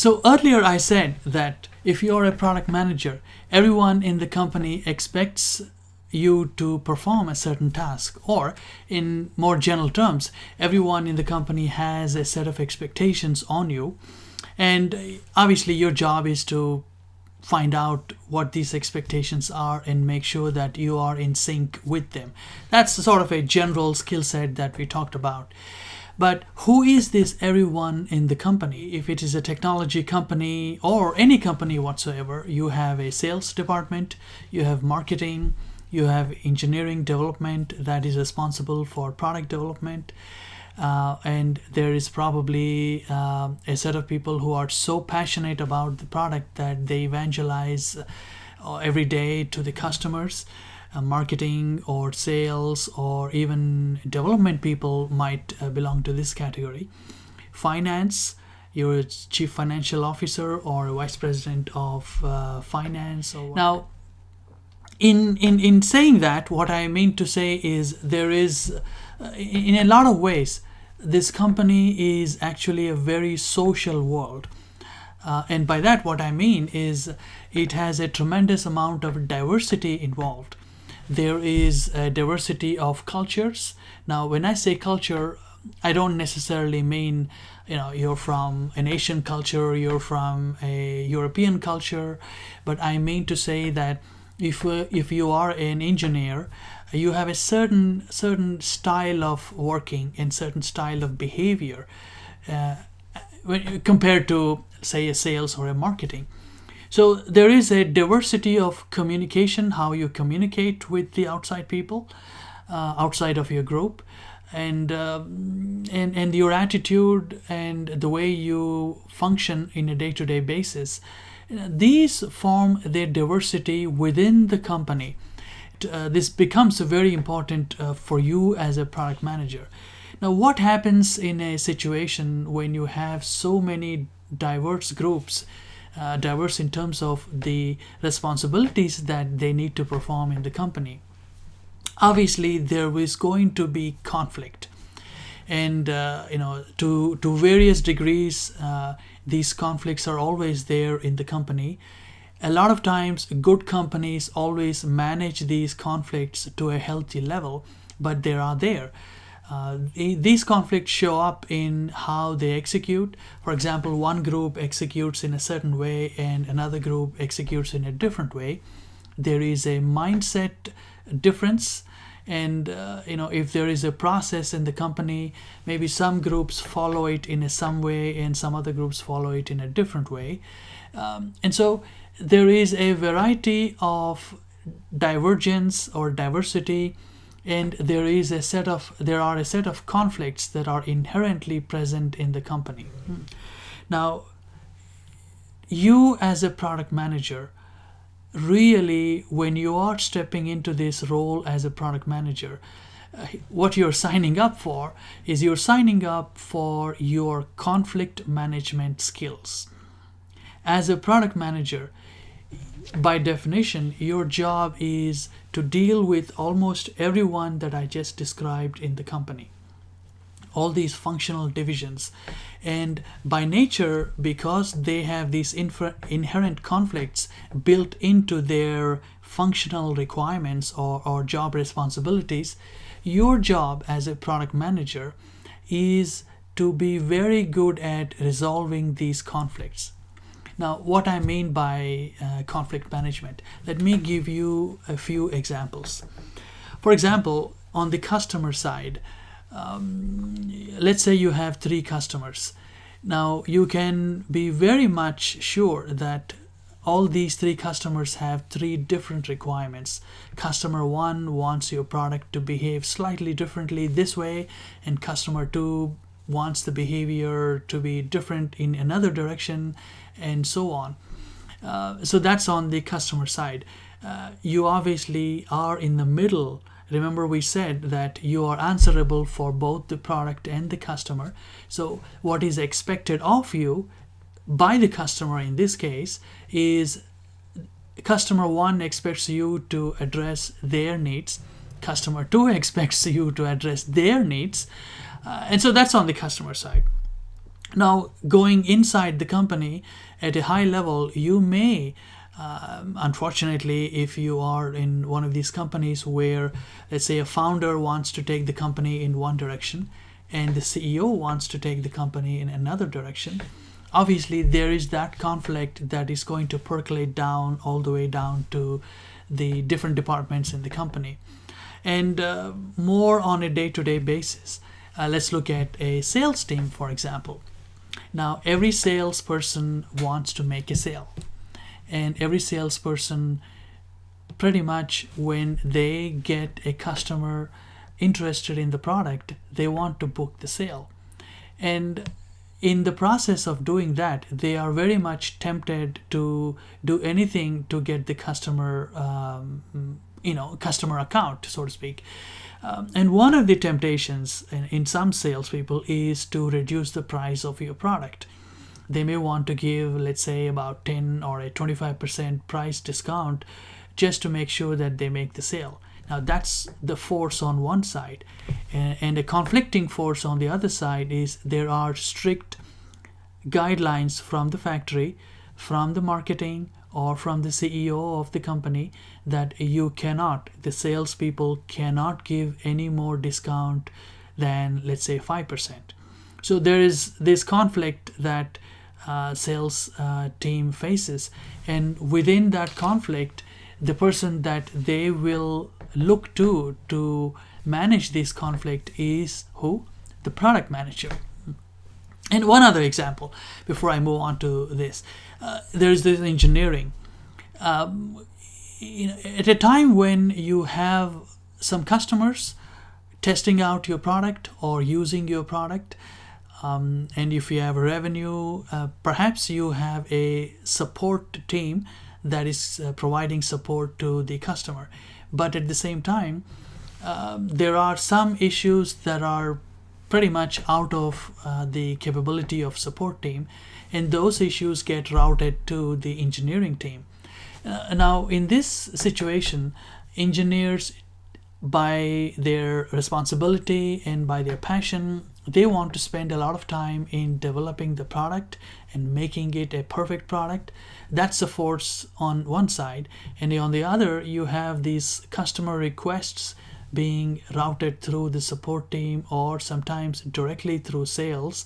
So earlier I said that if you're a product manager, everyone in the company expects you to perform a certain task, or in more general terms, everyone in the company has a set of expectations on you. And obviously your job is to find out what these expectations are and make sure that you are in sync with them. That's sort of a general skill set that we talked about. But who is this everyone in the company? If it is a technology company or any company whatsoever, you have a sales department, you have marketing, you have engineering development that is responsible for product development, and there is probably a set of people who are so passionate about the product that they evangelize every day to the customers. Marketing or sales or even development people might belong to this category. Finance, you're a chief financial officer or a vice president of finance. Now, in saying that, what I mean to say is there is, in a lot of ways, this company is actually a very social world. And by that, what I mean is it has a tremendous amount of diversity involved. There is a diversity of cultures. Now, when I say culture, I don't necessarily mean, you're from an Asian culture, you're from a European culture, but I mean to say that if you are an engineer, you have a certain style of working and certain style of behavior compared to, say, a sales or a marketing. So there is a diversity of communication, how you communicate with the outside people, outside of your group, and your attitude and the way you function in a day-to-day basis. These form their diversity within the company. This becomes very important for you as a product manager. Now, what happens in a situation when you have so many diverse groups, diverse in terms of the responsibilities that they need to perform in the company? Obviously, there is going to be conflict, and to various degrees, these conflicts are always there in the company. A lot of times, good companies always manage these conflicts to a healthy level, but they are there. These conflicts show up in how they execute. For example, one group executes in a certain way and another group executes in a different way. There is a mindset difference, and if there is a process in the company, maybe some groups follow it in some way and some other groups follow it in a different way. And so there is a variety of divergence or diversity, and there are a set of conflicts that are inherently present in the company. Now, you as a product manager, really, when you are stepping into this role as a product manager, what you're signing up for is you're signing up for your conflict management skills. As a product manager, by definition, your job is to deal with almost everyone that I just described in the company, all these functional divisions. And by nature, because they have these inherent conflicts built into their functional requirements or job responsibilities, your job as a product manager is to be very good at resolving these conflicts. Now, what I mean by conflict management, let me give you a few examples. For example, on the customer side, let's say you have 3 customers. Now, you can be very much sure that all these 3 customers have 3 different requirements. Customer 1 wants your product to behave slightly differently this way, and customer 2 wants the behavior to be different in another direction, and so on. So that's on the customer side. You obviously are in the middle. Remember, we said that you are answerable for both the product and the customer. So what is expected of you by the customer in this case is customer 1 expects you to address their needs. Customer 2 expects you to address their needs. And so that's on the customer side. Now, going inside the company at a high level, you may, unfortunately, if you are in one of these companies where, let's say, a founder wants to take the company in one direction and the CEO wants to take the company in another direction, obviously there is that conflict that is going to percolate down all the way down to the different departments in the company. And more on a day-to-day basis, let's look at a sales team, for example. Now, every salesperson wants to make a sale, and every salesperson, pretty much when they get a customer interested in the product, they want to book the sale. And in the process of doing that, they are very much tempted to do anything to get the customer, customer account, so to speak. And one of the temptations in some salespeople is to reduce the price of your product. They may want to give, let's say, about 10 or a 25% price discount just to make sure that they make the sale. Now, that's the force on one side. And a conflicting force on the other side is there are strict guidelines from the factory, from the marketing, or from the CEO of the company that the salespeople cannot give any more discount than, let's say, 5%. So there is this conflict that sales team faces. And within that conflict, the person that they will look to manage this conflict is who? The product manager. And one other example before I move on to this, there's this engineering. At a time when you have some customers testing out your product or using your product, and if you have a revenue, perhaps you have a support team that is providing support to the customer. But at the same time, there are some issues that are pretty much out of the capability of support team, and those issues get routed to the engineering team. Now, in this situation, engineers, by their responsibility and by their passion, they want to spend a lot of time in developing the product and making it a perfect product. That's a force on one side. And on the other, you have these customer requests being routed through the support team or sometimes directly through sales.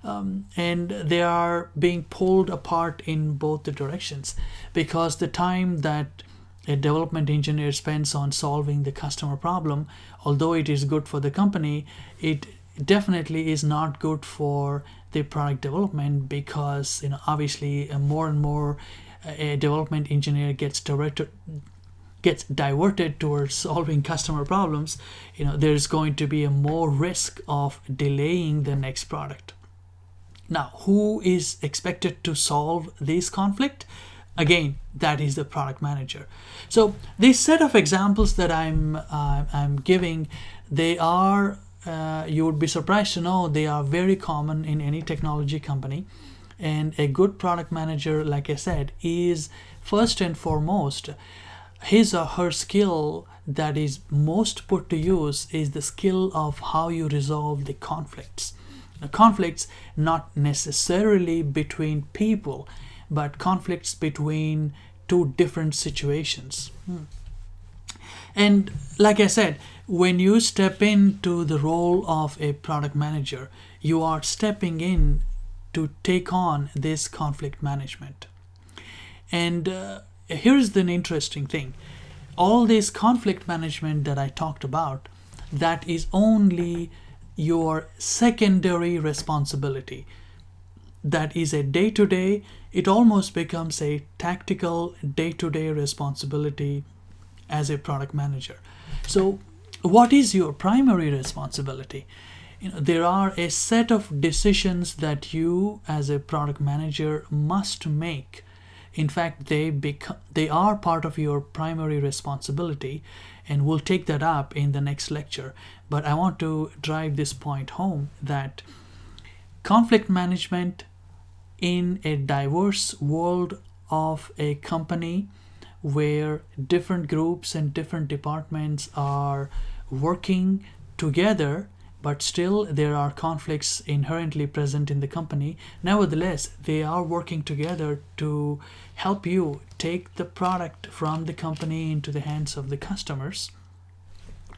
And they are being pulled apart in both the directions, because the time that a development engineer spends on solving the customer problem, although it is good for the company, it definitely is not good for the product development, because obviously more and more a development engineer gets diverted towards solving customer problems. There's going to be a more risk of delaying the next product. Now, who is expected to solve this conflict? Again, that is the product manager. So this set of examples that I'm giving, they are, you would be surprised to know, they are very common in any technology company. And a good product manager, like I said, is first and foremost, his or her skill that is most put to use is the skill of how you resolve the conflicts. The conflicts not necessarily between people, but conflicts between two different situations. And like I said, when you step into the role of a product manager, you are stepping in to take on this conflict management. And here's the interesting thing. All this conflict management that I talked about, that is only your secondary responsibility. That is a day-to-day, it almost becomes a tactical day-to-day responsibility as a product manager. So what is your primary responsibility? There are a set of decisions that you as a product manager must make. In fact, they are part of your primary responsibility, and we'll take that up in the next lecture. But I want to drive this point home that conflict management in a diverse world of a company where different groups and different departments are working together but still there are conflicts inherently present in the company. Nevertheless, they are working together to help you take the product from the company into the hands of the customers.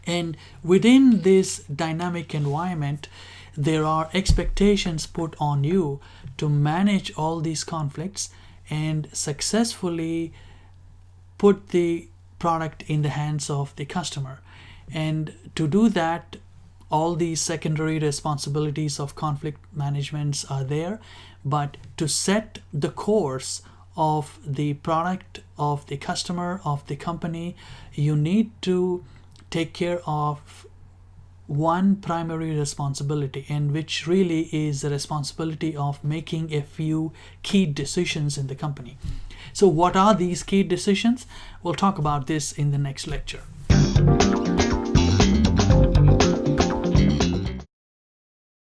And within this dynamic environment, there are expectations put on you to manage all these conflicts and successfully put the product in the hands of the customer. And to do that, all these secondary responsibilities of conflict management are there, but to set the course of the product, of the customer, of the company, you need to take care of one primary responsibility, and which really is the responsibility of making a few key decisions in the company. So what are these key decisions? We'll talk about this in the next lecture.